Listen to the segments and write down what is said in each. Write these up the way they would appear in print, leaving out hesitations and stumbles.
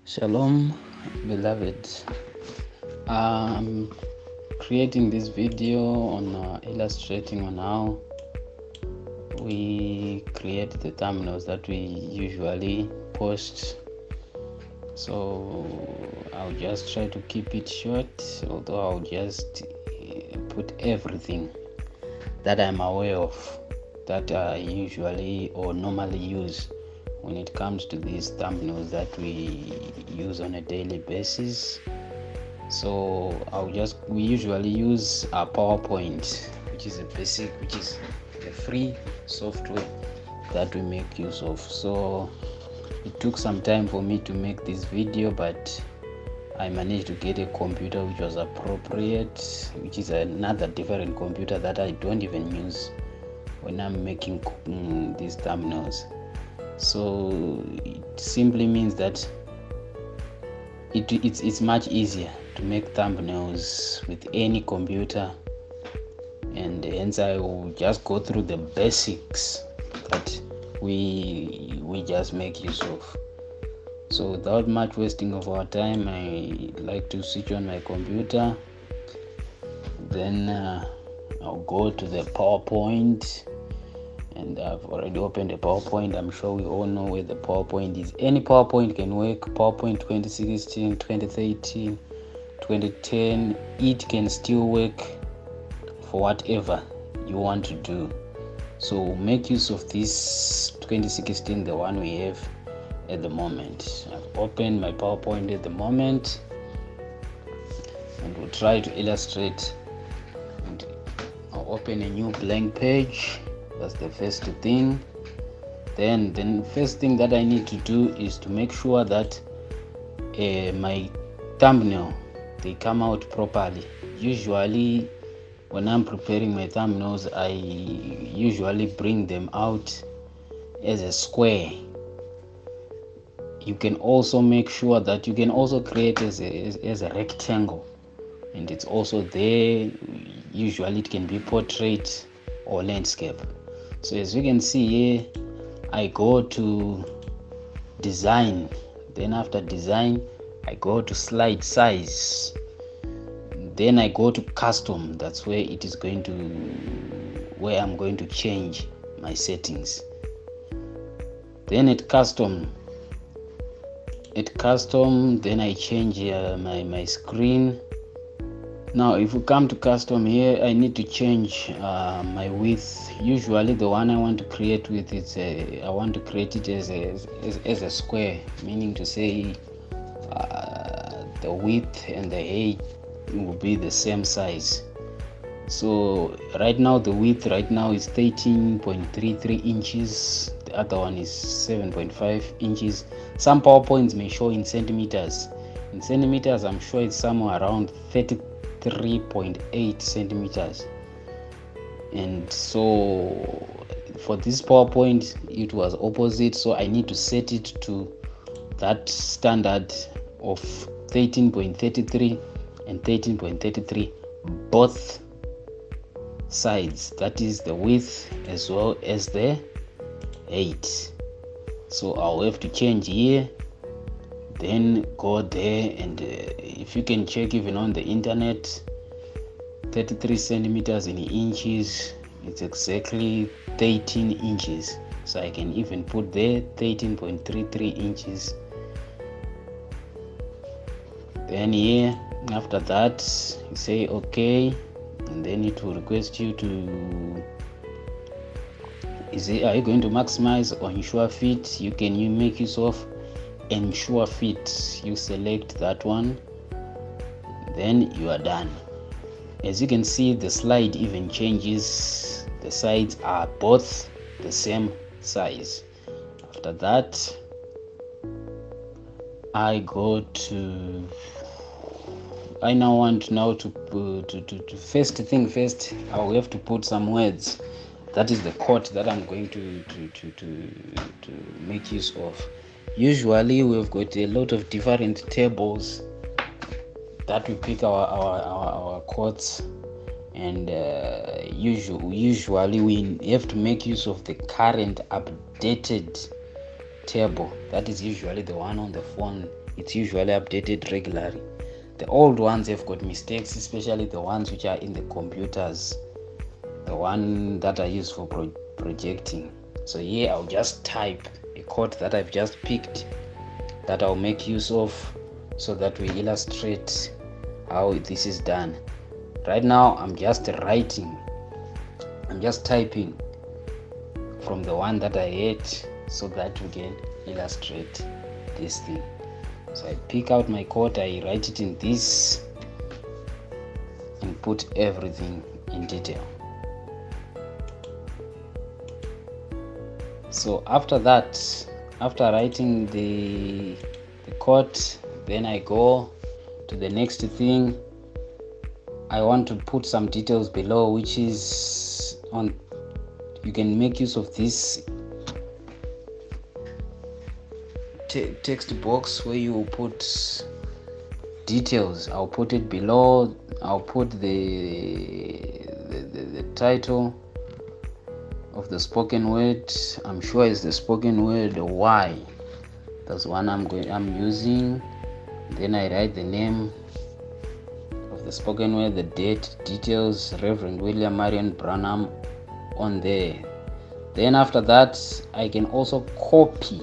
Shalom, beloved. I'm creating this video on illustrating on how we create the thumbnails that we usually post. So I'll just try to keep it short, although I'll just put everything that I'm aware of that I usually or normally use when it comes to these thumbnails that we use on a daily basis. So we usually use a PowerPoint, which is a free software that we make use of. So it took some time for me to make this video, but I managed to get a computer which was appropriate, which is another different computer that I don't even use when I'm making these thumbnails. So it simply means that it's much easier to make thumbnails with any computer, and hence I will just go through the basics that we just make use of. So without much wasting of our time, I like to switch on my computer, then I'll go to the PowerPoint, and I've already opened the PowerPoint. I'm sure we all know where the PowerPoint is. Any PowerPoint can work. PowerPoint 2016, 2013, 2010, it can still work for whatever you want to do. So make use of this 2016, the one we have at the moment. I've opened my PowerPoint at the moment, and we'll try to illustrate. And I'll open a new blank page. That's the first thing. Then the first thing that I need to do is to make sure that my thumbnail, they come out properly. Usually when I'm preparing my thumbnails, I usually bring them out as a square. You can also make sure that you can also create as a rectangle, and it's also there. Usually it can be portrait or landscape. So as you can see here, I go to design, then after design I go to slide size, then I go to custom. That's where I'm going to change my settings. Then at custom, then I change my screen. Now if we come to custom here, I need to change my width. Usually the one I want to create with I want to create it as a square, meaning to say the width and the height will be the same size. So right now the width is 13.33 inches. The other one is 7.5 inches. Some PowerPoints may show in centimeters. In centimeters, I'm sure it's somewhere around 33.8 centimeters. And so for this PowerPoint, it was opposite. So I need to set it to that standard of 13.33 and 13.33, both sides. That is the width as well as the height. So I'll have to change here, then go there, and if you can check even on the internet, 33 centimeters in inches, it's exactly 13 inches. So I can even put there 13.33 inches. Then here, after that, you say okay, and then it will request you to, are you going to maximize or ensure fit? You make use of ensure fit. You select that one, then you are done. As you can see, the slide even changes. The sides are both the same size. After that, I now want to first thing first, I will have to put some words. That is the quote that I'm going to make use of. Usually we've got a lot of different tables that we pick our quotes, and usually we have to make use of the current updated table. That is usually the one on the phone. It's usually updated regularly. The old ones have got mistakes, especially the ones which are in the computers, the one that I use for projecting. So here I'll just type a code that I've just picked that I'll make use of, so that we illustrate how this is done. Right now I'm just typing from the one that I had, so that we can illustrate this thing. So I pick out my code, I write it in this and put everything in detail. So after that, after writing the code, then I go to the next thing. I want to put some details below, which is on, you can make use of this text box where you put details. I'll put it below. I'll put the title of the spoken word. I'm sure it's the spoken word why. That's one I'm using. Then I write the name of the spoken word, the date, details, Reverend William Marion Branham on there. Then after that, I can also copy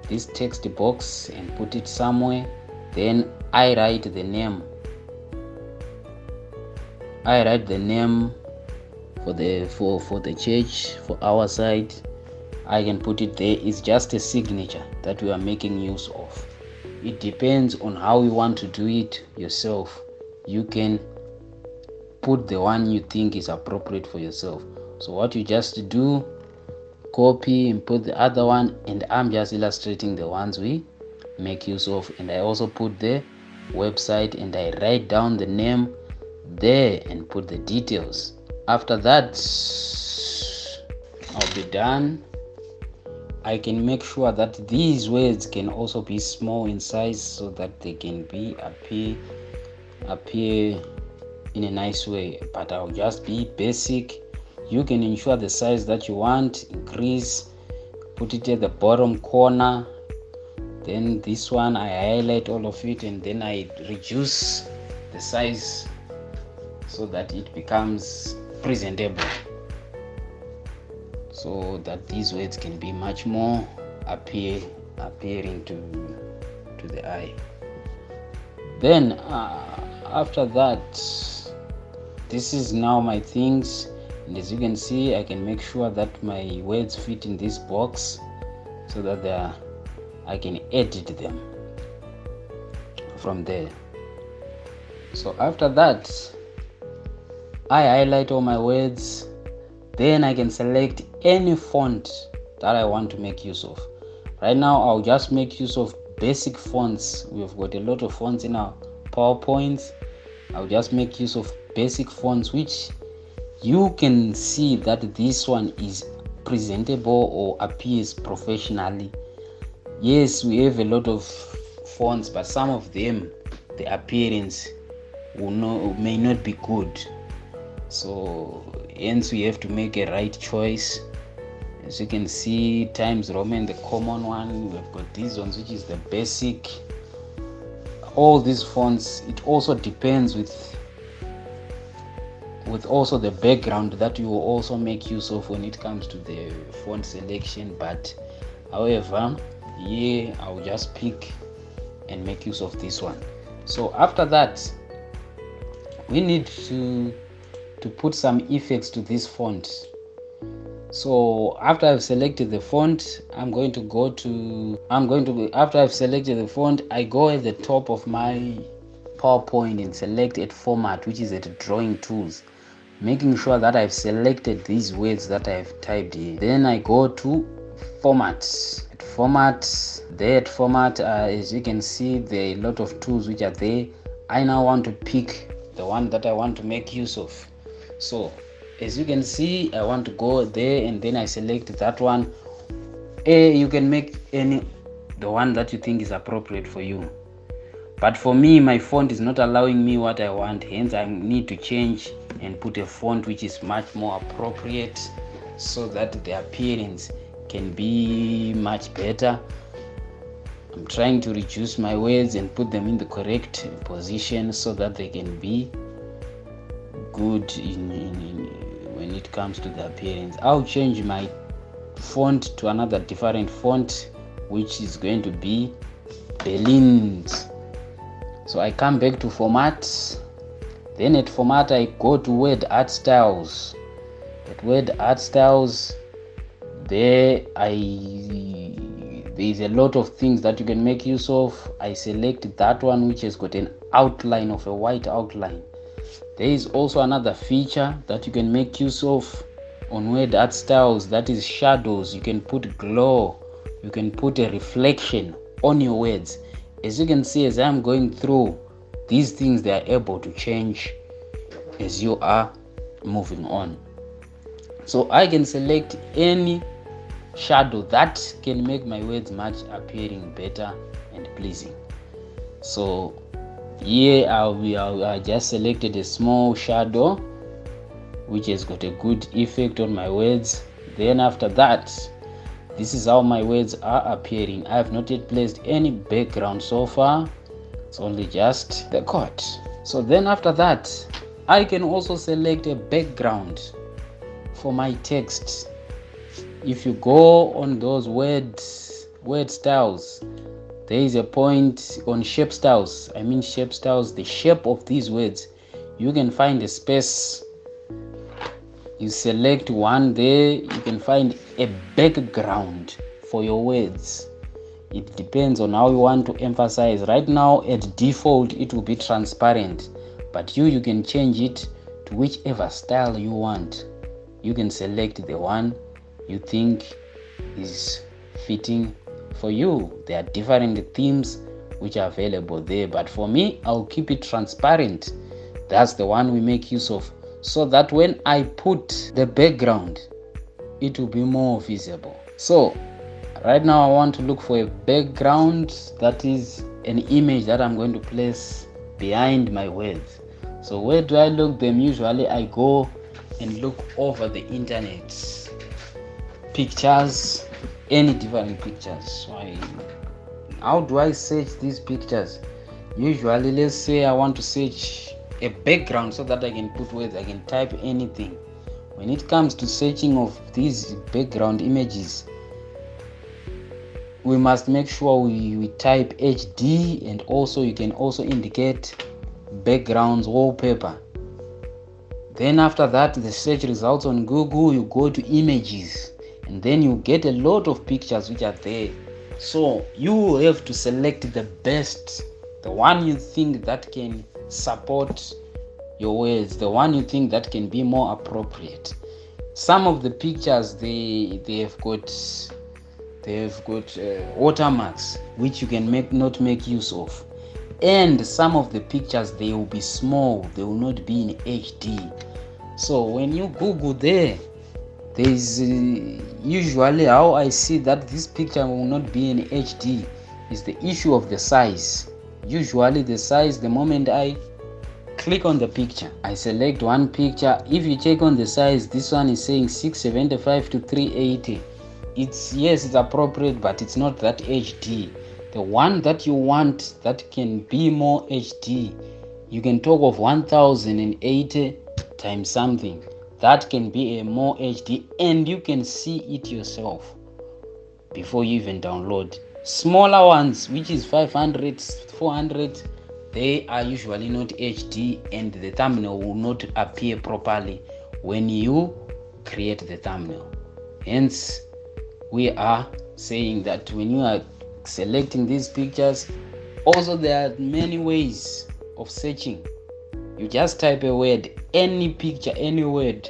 this text box and put it somewhere. Then I write the name. I write the name for the church, for our side. I can put it there. It's just a signature that we are making use of. It depends on how you want to do it yourself. You can put the one you think is appropriate for yourself. So what you just do, copy and put the other one, and I'm just illustrating the ones we make use of. And I also put the website, and I write down the name there and put the details. After that, I'll be done. I can make sure that these words can also be small in size, so that they can be appear in a nice way. But I'll just be basic. You can ensure the size that you want, increase, put it at the bottom corner. Then this one I highlight all of it, and then I reduce the size so that it becomes presentable, so that these words can be much more appearing to the eye. Then after that, this is now my things, and as you can see, I can make sure that my words fit in this box, so that I can edit them from there. So after that, I highlight all my words. Then I can select any font that I want to make use of. Right now, I'll just make use of basic fonts. We've got a lot of fonts in our PowerPoints. I'll just make use of basic fonts, which you can see that this one is presentable or appears professionally. Yes, we have a lot of fonts, but some of them, the appearance may not be good. So hence we have to make a right choice. As you can see, Times Roman, the common one. We've got these ones, which is the basic. All these fonts, it also depends with also the background that you will also make use of when it comes to the font selection. But however, here I'll just pick and make use of this one. So after that, we need to put some effects to this font. So after I've selected the font, after I've selected the font, I go at the top of my PowerPoint and select at format, which is at drawing tools, making sure that I've selected these words that I've typed here. Then I go to format. At format, as you can see, there are a lot of tools which are there. I now want to pick the one that I want to make use of. So as you can see, I want to go there, and then I select that one. You can make the one that you think is appropriate for you. But for me, my font is not allowing me what I want. Hence, I need to change and put a font which is much more appropriate, so that the appearance can be much better. I'm trying to reduce my words and put them in the correct position so that they can be good when it comes to the appearance. I'll change my font to another different font, which is going to be Berlin's. So I come back to format. Then at format I go to Word Art Styles. At Word Art Styles, there is a lot of things that you can make use of. I select that one which has got an outline of a white outline. There is also another feature that you can make use of on Word Art Styles, that is shadows. You can put glow, you can put a reflection on your words. As you can see, as I'm going through these things, they are able to change as you are moving on. So I can select any shadow that can make my words much appearing better and pleasing. So here I just selected a small shadow which has got a good effect on my words. Then after that, this is how my words are appearing. I have not yet placed any background so far. It's only just the quote. So then after that, I can also select a background for my text. If you go on those word styles, there is a point on shape styles. Shape styles, the shape of these words. You can find a space. You select one there, you can find a background for your words. It depends on how you want to emphasize. Right now at default it will be transparent, but you can change it to whichever style you want. You can select the one you think is fitting for you. There are different themes which are available there, but for me, I'll keep it transparent. That's the one we make use of, so that when I put the background, it will be more visible. So right now I want to look for a background that is an image that I'm going to place behind my words. So where do I look them? Usually I go and look over the internet, pictures, any different pictures. So how do I search these pictures? Usually, let's say I want to search a background so that I can put words, I can type anything. When it comes to searching of these background images, we must make sure we type HD, and also you can also indicate backgrounds wallpaper. Then after that, the search results on Google, you go to images, and then you get a lot of pictures which are there. So you have to select the best, the one you think that can support your words, the one you think that can be more appropriate. Some of the pictures they have got watermarks which you can not make use of, and some of the pictures they will be small, they will not be in HD. So when you Google there is usually how I see that this picture will not be in HD is the issue of the size. Usually the size, the moment I click on the picture, I select one picture. If you check on the size, this one is saying 675 to 380. It's appropriate, but it's not that HD. The one that you want that can be more HD, you can talk of 1080 times something. That can be a more HD, and you can see it yourself before you even download. Smaller ones, which is 500, 400, they are usually not HD, and the thumbnail will not appear properly when you create the thumbnail. Hence, we are saying that when you are selecting these pictures, also there are many ways of searching. You just type a word, any picture, any word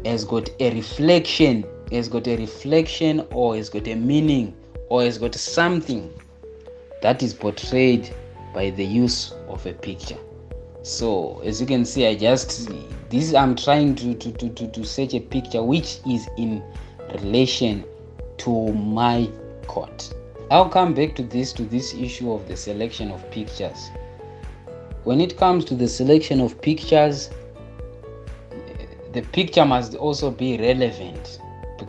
has got a reflection, or has got a meaning, or has got something that is portrayed by the use of a picture. So as you can see, I'm trying to search a picture which is in relation to my quote. I'll come back to this issue of the selection of pictures. When it comes to the selection of pictures, the picture must also be relevant,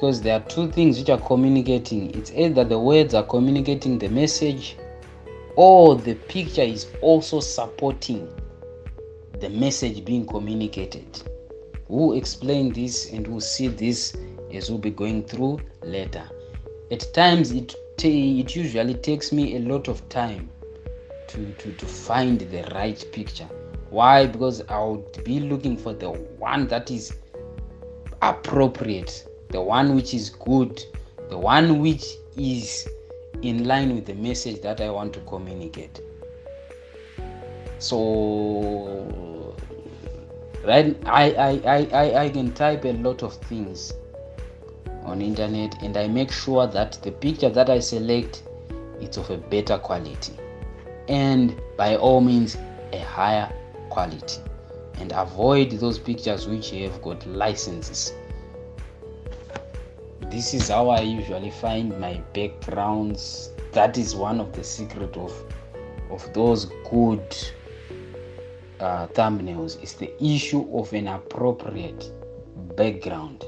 because there are two things which are communicating. It's either the words are communicating the message, or the picture is also supporting the message being communicated. We'll explain this and we'll see this as we'll be going through later. At times it usually takes me a lot of time to find the right picture. Why? Because I'll be looking for the one that is appropriate, the one which is good, the one which is in line with the message that I want to communicate. So right, I can type a lot of things on internet, and I make sure that the picture that I select is of a better quality, and by all means a higher quality, and avoid those pictures which have got licenses. This is how I usually find my backgrounds. That is one of the secret of those good thumbnails, is the issue of an appropriate background.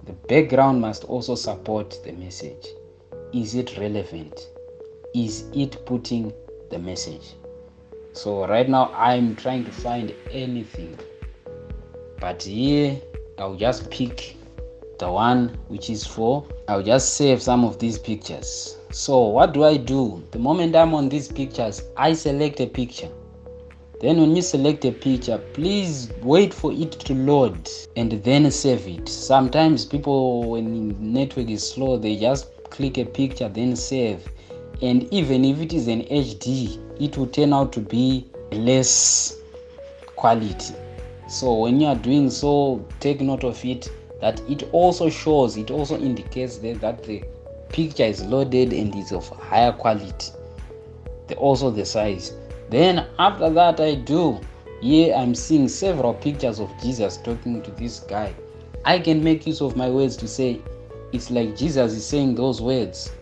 The background must also support the message. Is it relevant? Is it putting the message? So right now I'm trying to find anything, but here I'll just pick the one which is I'll just save some of these pictures. So what do? The moment I'm on these pictures, I select a picture. Then when you select a picture, please wait for it to load and then save it. Sometimes people, when network is slow, they just click a picture then save, and even if it is an HD, it will turn out to be less quality. So when you are doing so, take note of it, that it also indicates that the picture is loaded and is of higher quality. Also the size. Then after that I'm seeing several pictures of Jesus talking to this guy. I can make use of my words to say it's like Jesus is saying those words.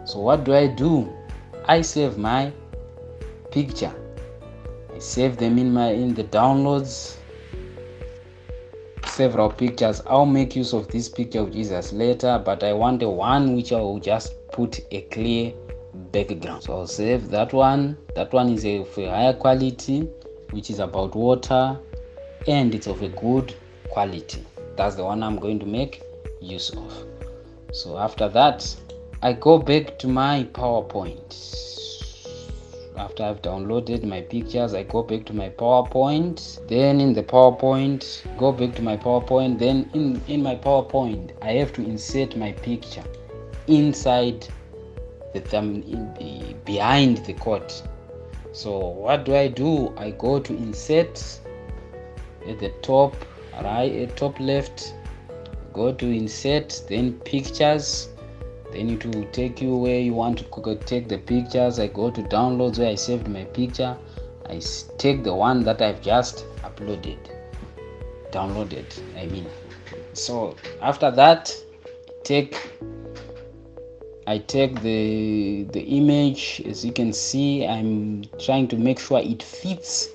So what do? I save my picture. I save them in the downloads. Several pictures. I'll make use of this picture of Jesus later, but I want the one which I will just put a clear background. So I'll save that one. That one is of a higher quality, which is about water, and it's of a good quality. That's the one I'm going to make use of. So after that, I go back to my PowerPoint. After I've downloaded my pictures, I go back to my PowerPoint. Then in the PowerPoint, go back to my PowerPoint. Then in my PowerPoint, I have to insert my picture inside the thumb, behind the quote. So what do? I go to insert at the top right, at top left, go to insert, then pictures. Then it will take you where you want to take the pictures. I go to downloads where I saved my picture. I take the one that I've just downloaded. So after that, I take the image. As you can see, I'm trying to make sure it fits.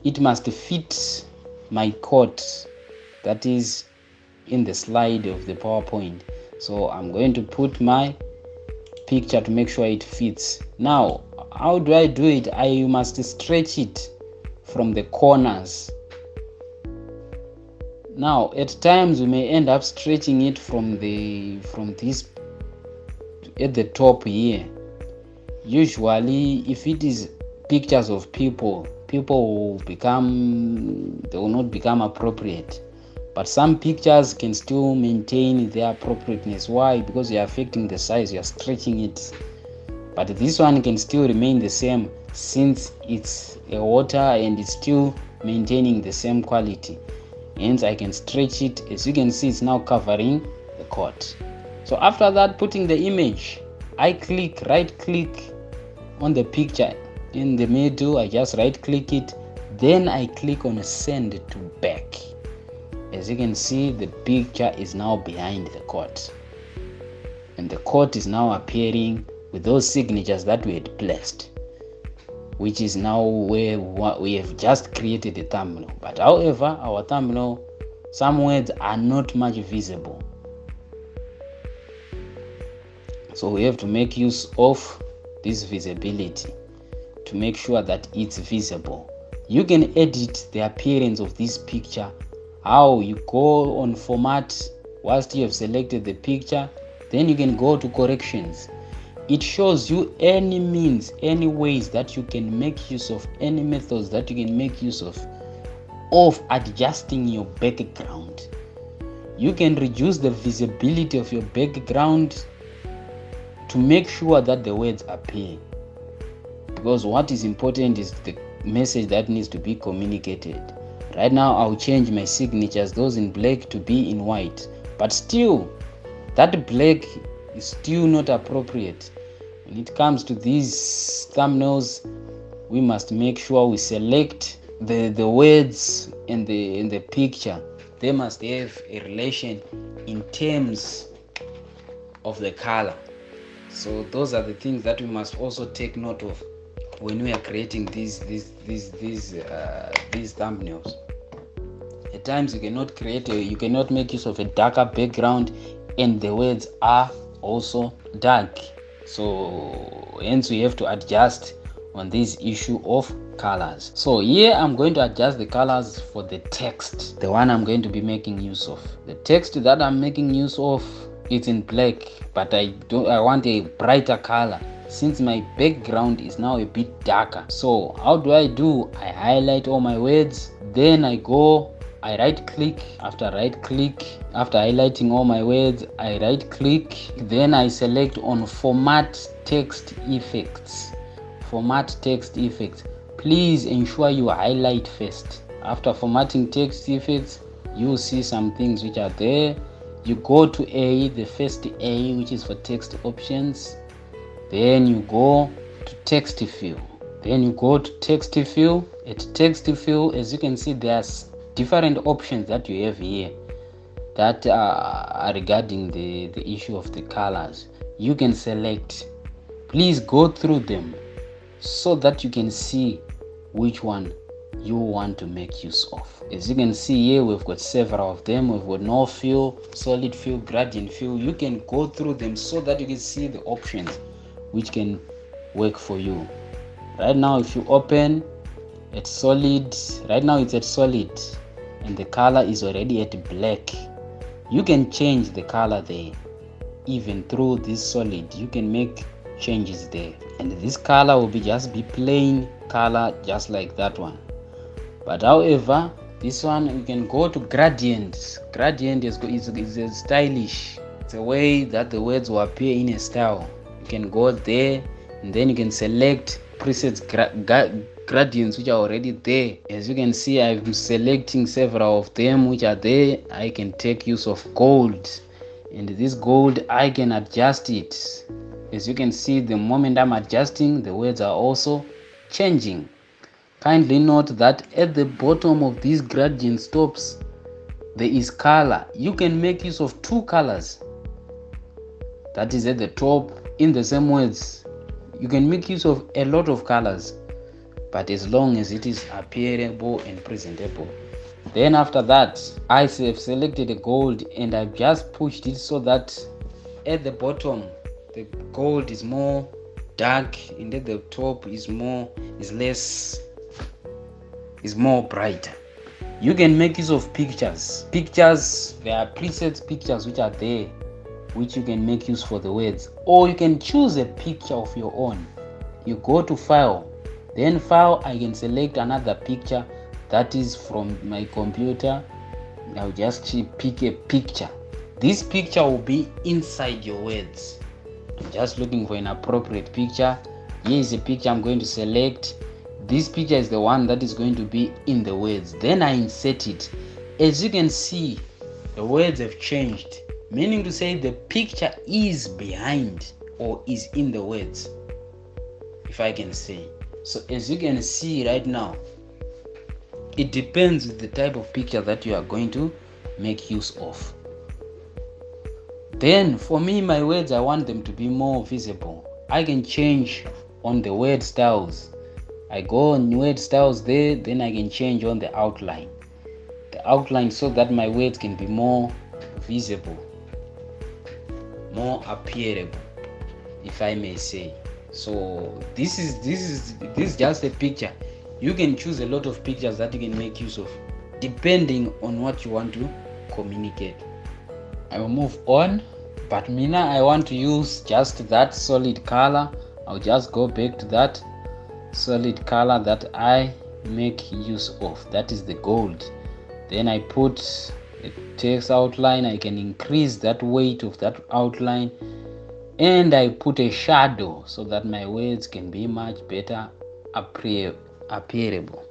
It must fit my quote that is in the slide of the PowerPoint. So I'm going to put my picture to make sure it fits. Now, how do I do it? I must stretch it from the corners. Now, at times we may end up stretching it from this at the top here. Usually, if it is pictures of people will not become appropriate. But some pictures can still maintain their appropriateness. Why? Because you're affecting the size, you're stretching it. But this one can still remain the same since it's a water and it's still maintaining the same quality. Hence, I can stretch it. As you can see, it's now covering the quote. So after that, putting the image, I right click on the picture in the middle. I just right click it. Then I click on send to back. As you can see, the picture is now behind the quote, and the quote is now appearing with those signatures that we had placed, which is now where we have just created a thumbnail. But however, our thumbnail, some words are not much visible. So we have to make use of this visibility to make sure that it's visible. You can edit the appearance of this picture. How? You go on format whilst you have selected the picture, then you can go to corrections. It shows you any means, any ways that you can make use of, any methods that you can make use of adjusting your background. You can reduce the visibility of your background to make sure that the words appear, because what is important is the message that needs to be communicated. Right now I'll change my signatures, those in black, to be in white, but still that black is still not appropriate. When it comes to these thumbnails, we must make sure we select the words in the picture. They must have a relation in terms of the color. So those are the things that we must also take note of when we are creating these thumbnails. At times you cannot make use of a darker background and the words are also dark. So hence we have to adjust on this issue of colors. So here I'm going to adjust the colors for the text, the one I'm going to be making use of. The text that I'm making use of, it's in black, but I want a brighter color since my background is now a bit darker. So how do? I highlight all my words, then I right click. After highlighting all my words, I right click, then I select on format text effects. Please ensure you highlight first. After formatting text effects, you'll see some things which are there. You go to the first A, which is for text options. Then you go to text fill. At text fill, as you can see, there's different options that you have here that are regarding the issue of the colors. You can select. Please go through them so that you can see which one you want to make use of. As you can see here, we've got several of them. We've got no fill, solid fill, gradient fill. You can go through them so that you can see the options which can work for you. Right now, if you open at solid, right now it's at solid and the color is already at black. You can change the color there. Even through this solid, you can make changes there, and this color will just be plain color, just like that one. But however, this one you can go to gradient. Gradient is a stylish. It's a way that the words will appear in a style. You can go there and then you can select presets gradients which are already there. As you can see, I'm selecting several of them which are there. I can take use of gold, and this gold I can adjust it. As you can see, the moment I'm adjusting, the words are also changing. Kindly note that at the bottom of these gradient stops, there is color. You can make use of two colors. That is at the top. In the same words, you can make use of a lot of colors, but as long as it is appearable and presentable. Then after that, I have selected a gold and I've just pushed it so that at the bottom the gold is more dark and at the top is more brighter. You can make use of pictures. There are presets pictures which are there, which you can make use for the words, or you can choose a picture of your own. You go to file, then file, I can select another picture that is from my computer. I'll just pick a picture. This picture will be inside your words. I'm just looking for an appropriate picture. Here is a picture I'm going to select. This picture is the one that is going to be in the words. Then I insert it. As you can see, the words have changed, meaning to say the picture is behind or is in the words, if I can say. So as you can see right now, it depends on the type of picture that you are going to make use of. Then for me, my words, I want them to be more visible. I can change on the word styles. I go on word styles there, then I can change on the outline. The outline so that my words can be more visible, more appearable. if I may say. So this is just a picture. You can choose a lot of pictures that you can make use of depending on what you want to communicate. I will move on, but Mina, I want to use just that solid color. I'll just go back to that solid color that I make use of, that is the gold. Then I put a text outline. I can increase that weight of that outline, and I put a shadow so that my words can be much better appearable.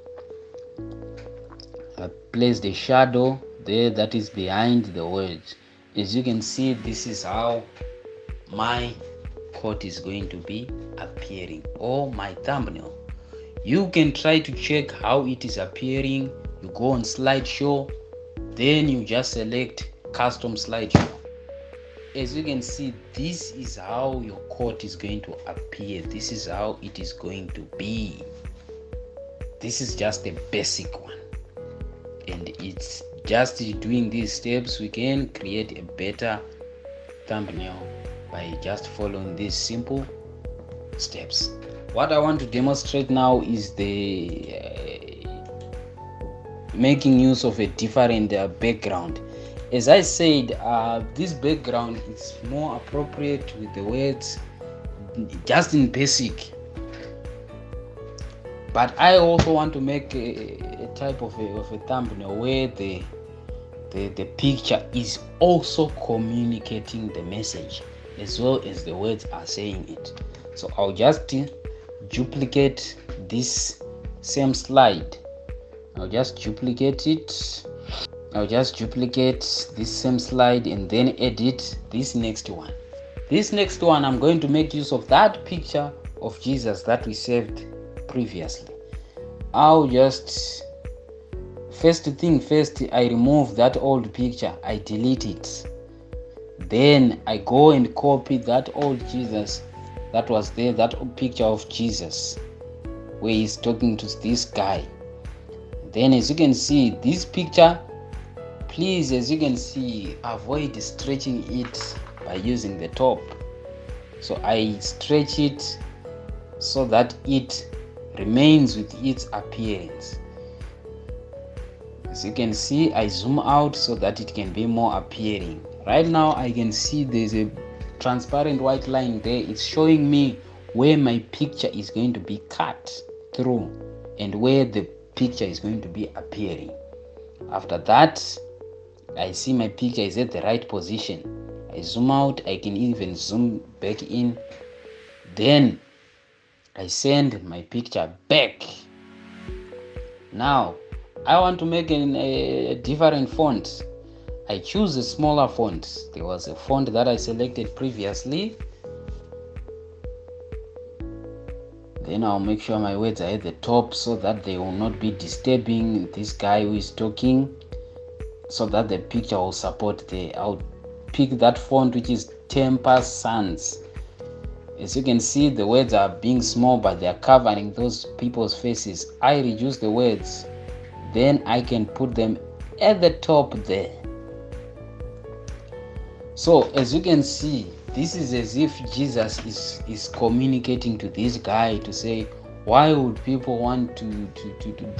I place the shadow there that is behind the words. As you can see, this is how my quote is going to be appearing, or my thumbnail. You can try to check how it is appearing. You go on slideshow, then you just select custom slideshow. As you can see, this is how your quote is going to appear. This is how it is going to be. This is just a basic one, and it's just doing these steps we can create a better thumbnail by just following these simple steps. What I want to demonstrate now is the making use of a different background. As I said, this background is more appropriate with the words just in basic, but I also want to make a type of a thumbnail where the picture is also communicating the message as well as the words are saying it. So I'll just duplicate this same slide. I'll just duplicate it. I'll just duplicate this same slide and then edit this next one. This next one, I'm going to make use of that picture of Jesus that we saved previously. I'll just, first thing first, I remove that old picture. I delete it. Then I go and copy that old Jesus that was there, that picture of Jesus where he's talking to this guy. Then as you can see, this picture, please, as you can see, avoid stretching it by using the top. So I stretch it so that it remains with its appearance. As you can see, I zoom out so that it can be more appearing. Right now I can see there's a transparent white line there. It's showing me where my picture is going to be cut through and where the picture is going to be appearing. After that, I see my picture is at the right position. I zoom out. I can even zoom back in. Then I send my picture back. Now I want to make a different font. I choose a smaller font. There was a font that I selected previously. Then I'll make sure my words are at the top so that they will not be disturbing this guy who is talking, so that the picture will support there. I'll pick that font which is Tempus Sans. As you can see, the words are being small, but they are covering those people's faces. I reduce the words, then I can put them at the top there. So as you can see, this is as if Jesus is communicating to this guy to say, why would people want to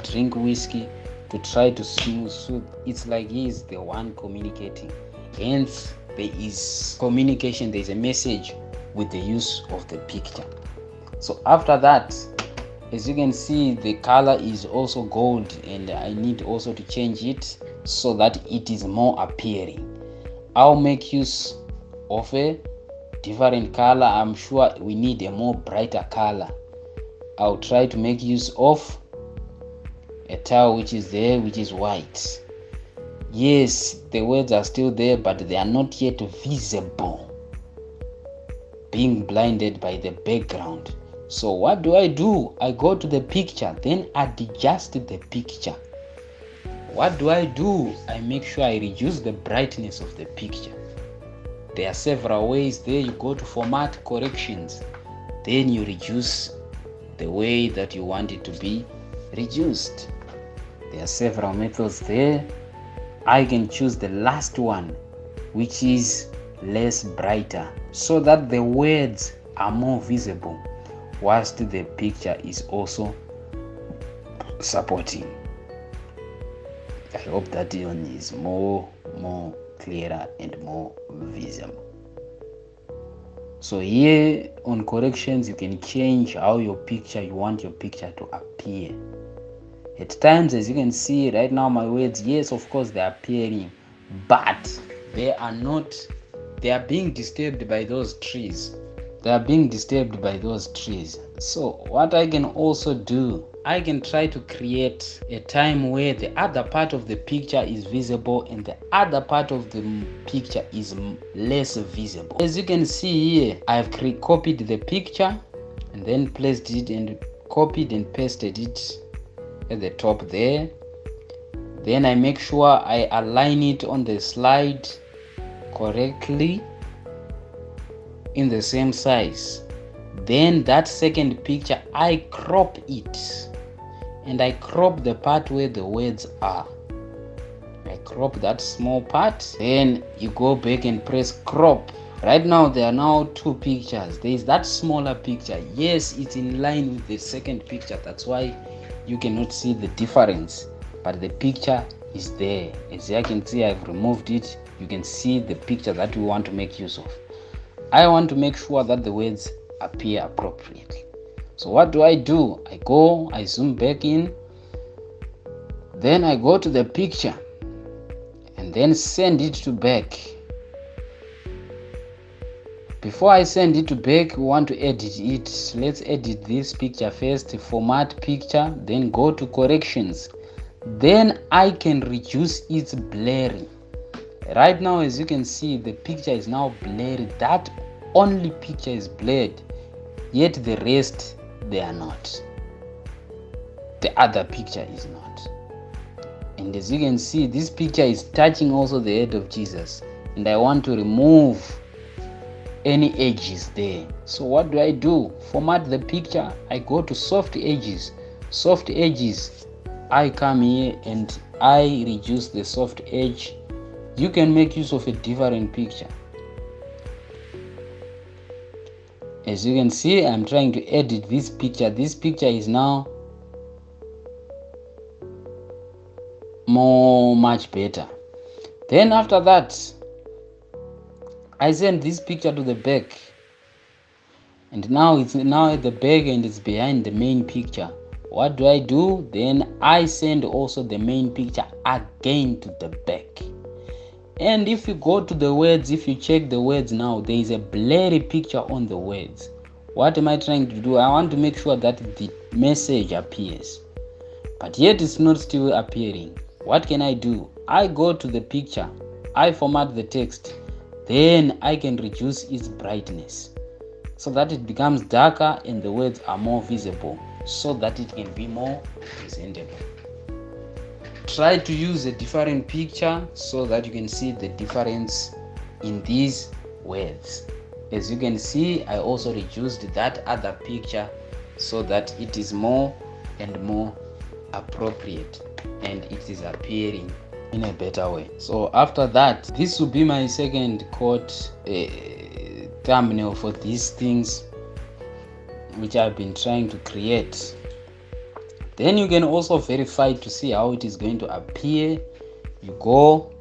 drink whiskey to try to soothe? It's like he is the one communicating. Hence, there is communication, there is a message with the use of the picture. So after that, as you can see, the color is also gold, and I need also to change it so that it is more appearing. I'll make use of a different color. I'm sure we need a more brighter color. I'll try to make use of a tile which is there, which is white. Yes, the words are still there, but they are not yet visible, being blinded by the background. So what do? I go to the picture, then adjust the picture. What do? I make sure I reduce the brightness of the picture. There are several ways there. You go to format corrections, then you reduce the way that you want it to be reduced. There are several methods there. I can choose the last one, which is less brighter, so that the words are more visible whilst the picture is also supporting. I hope that one is more clearer and more visible. So here on corrections, you can change how you want your picture to appear. At times, as you can see right now, my words, yes, of course they are appearing, but they are being disturbed by those trees. So what I can also do, I can try to create a time where the other part of the picture is visible and the other part of the picture is less visible. As you can see here, I've copied the picture and then placed it and copied and pasted it at the top there. Then I make sure I align it on the slide correctly in the same size. Then that second picture, I crop it and I crop the part where the words are. I crop that small part. Then you go back and press crop. Right now there are now two pictures. There is that smaller picture. Yes, it's in line with the second picture. That's why you cannot see the difference, but the picture is there. As you can see, I've removed it. You can see the picture that we want to make use of. I want to make sure that the words appear appropriately. So what do? I zoom back in, then I go to the picture and then send it to back. Before I send it to back, we want to edit it. Let's edit this picture first. Format picture, then go to corrections. Then I can reduce its blurring. Right now, as you can see, the picture is now blurry. That only picture is blurred, yet the rest, they are not. The other picture is not. And as you can see, this picture is touching also the head of Jesus, and I want to remove any edges there. So what do? Format the picture. I go to soft edges. I come here and I reduce the soft edge. You can make use of a different picture. As you can see, I'm trying to edit this picture. This picture is now much better. Then after that, I send this picture to the back, and now it's at the back and it's behind the main picture. What do? Then I send also the main picture again to the back. And if you go to the words, if you check the words now, there is a blurry picture on the words. What am I trying to do? I want to make sure that the message appears, but yet it's not still appearing. What can I do? I go to the picture, I format the text, then I can reduce its brightness so that it becomes darker and the words are more visible, so that it can be more presentable. Try to use a different picture so that you can see the difference in these words. As you can see, I also reduced that other picture so that it is more and more appropriate and it is appearing in a better way. So after that, this will be my second quote thumbnail for these things which I've been trying to create. Then you can also verify to see how it is going to appear. You go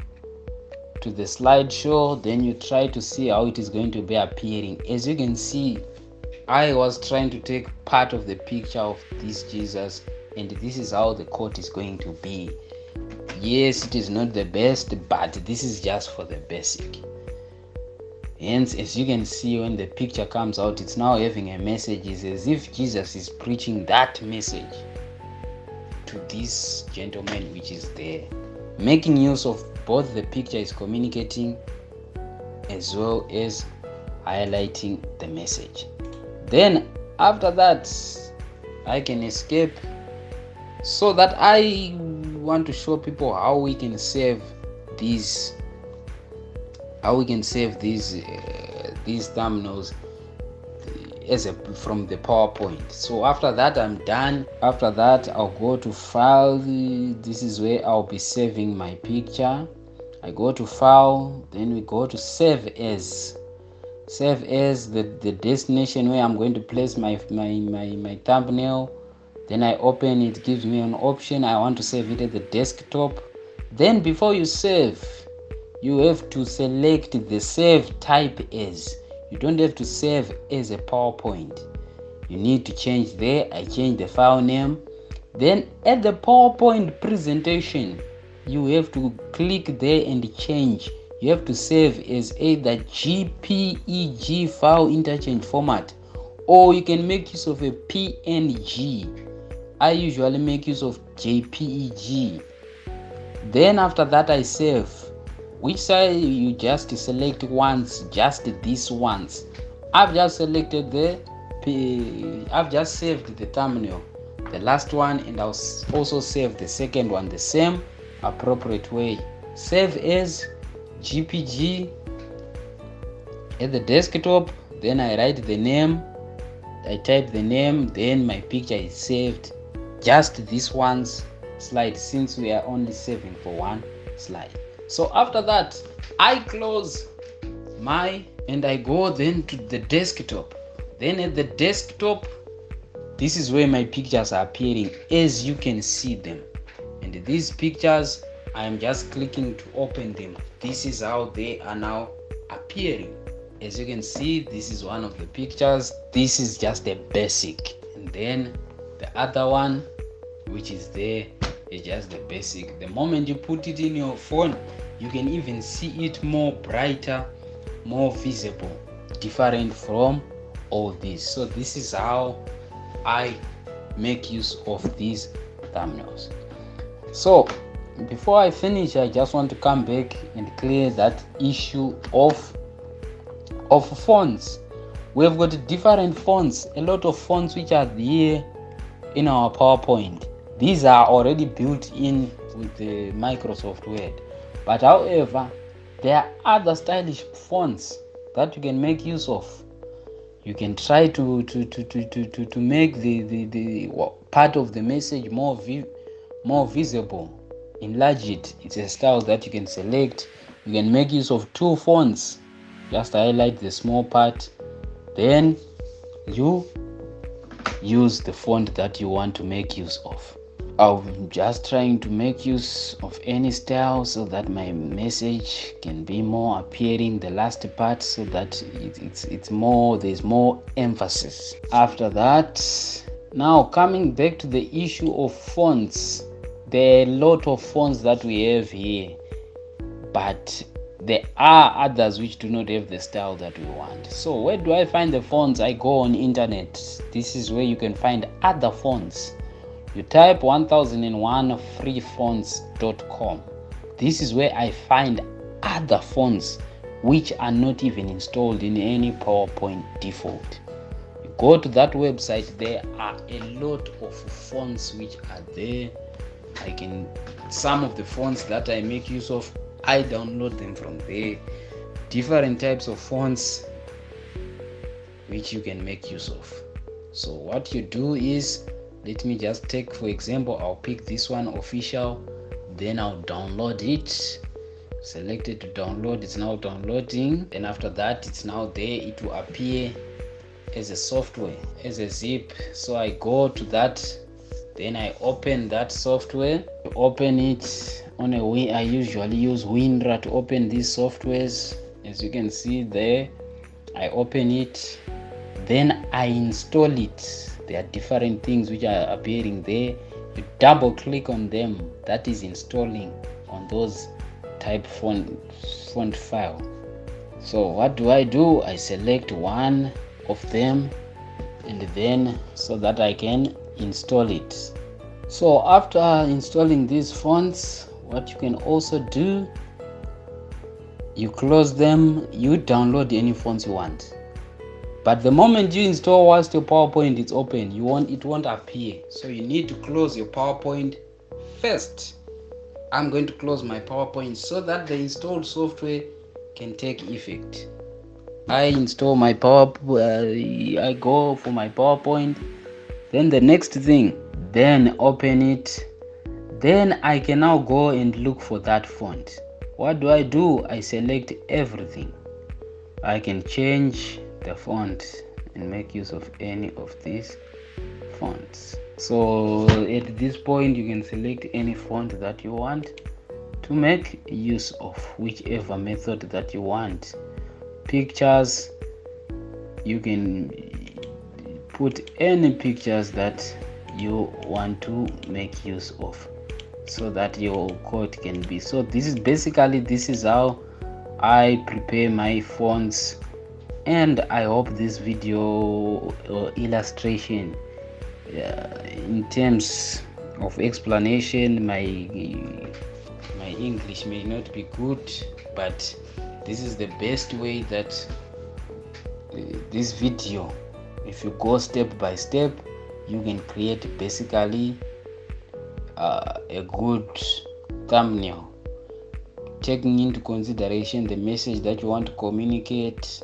to the slideshow, then you try to see how it is going to be appearing. As you can see, I was trying to take part of the picture of this Jesus, and this is how the quote is going to be. Yes, it is not the best, but this is just for the basic. Hence, as you can see, when the picture comes out, it's now having a message. It's as if Jesus is preaching that message to this gentleman which is there. Making use of both the picture is communicating as well as highlighting the message. Then after that, I can escape, so that I want to show people how we can save these thumbnails from the PowerPoint. So after that, I'm done. After that, I'll go to file. This is where I'll be saving my picture. I go to file, then we go to save as. save as the destination where I'm going to place my thumbnail. Then I open it, gives me an option. I want to save it at the desktop. Then before you save, you have to select the save type as. You don't have to save as a PowerPoint. You need to change there. I change the file name. Then at the PowerPoint presentation, you have to click there and change. You have to save as either JPEG file interchange format, or you can make use of a PNG. I usually make use of JPEG. Then after that I save, which side you just select once, just this once. I've just selected I've just saved the thumbnail, the last one, and I'll also save the second one the same appropriate way. Save as JPG at the desktop. Then I write the name, I type the name, then my picture is saved. Just this one's slide, since we are only saving for one slide. So after that, I close and I go then to the desktop. Then at the desktop, this is where my pictures are appearing as you can see them. And these pictures, I am just clicking to open them. This is how they are now appearing. As you can see, this is one of the pictures. This is just a basic. And then the other one, which is there, is just the basic. The moment you put it in your phone, you can even see it more brighter, more visible, different from all this. So this is how I make use of these thumbnails. So before I finish, I just want to come back and clear that issue of fonts. We have got different fonts, a lot of fonts which are here in our PowerPoint. These are already built in with the Microsoft Word. But however, there are other stylish fonts that you can make use of. You can try to make the part of the message more visible. Enlarge it. It's a style that you can select. You can make use of two fonts. Just highlight the small part, then you use the font that you want to make use of. I'm just trying to make use of any style so that my message can be more appearing, the last part, so that it's more, there's more emphasis. After that, now coming back to the issue of fonts, there are a lot of fonts that we have here, but there are others which do not have the style that we want. So where do I find the fonts? I go on internet. This is where you can find other fonts. You type 1001freefonts.com. This is where I find other fonts which are not even installed in any PowerPoint default. You go to that website, there are a lot of fonts which are there. Some of the fonts that I make use of, I download them from there. Different types of fonts which you can make use of. So what you do is, let me just take, for example, I'll pick this one, official, then I'll download it. Select it to download. It's now downloading, and after that it's now there. It will appear as a software, as a zip. So I go to that, then I open that software. To open it on I usually use WinRAR to open these softwares. As you can see there, I open it, then I install it. There are different things which are appearing there. You double click on them, that is installing on those type font file. So what do? I select one of them, and then so that I can install it. So after installing these fonts, what you can also do, you close them, you download any fonts you want. But the moment you install whilst your PowerPoint is open, it won't appear. So you need to close your PowerPoint first. I'm going to close my PowerPoint so that the installed software can take effect. I install my I go for my PowerPoint. Then the next thing, then open it. Then I can now go and look for that font. What do? I select everything. I can change the font and make use of any of these fonts. So at this point you can select any font that you want to make use of whichever method that you want. Pictures, you can put any pictures that you want to make use of so that your code can be. So this is how I prepare my fonts, and I hope this video illustration in terms of explanation, my English may not be good, but this is the best way that this video, if you go step by step, you can create basically a good thumbnail, taking into consideration the message that you want to communicate,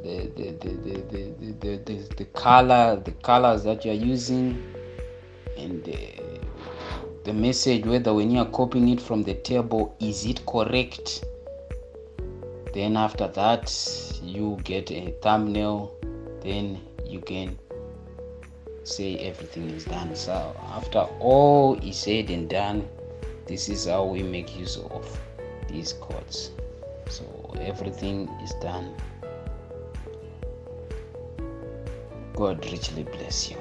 the colors that you are using, and the message, whether when you are copying it from the table, is it correct. Then after that you get a thumbnail, then you can say everything is done. So after all is said and done, this is how we make use of these codes. So everything is done. God richly bless you.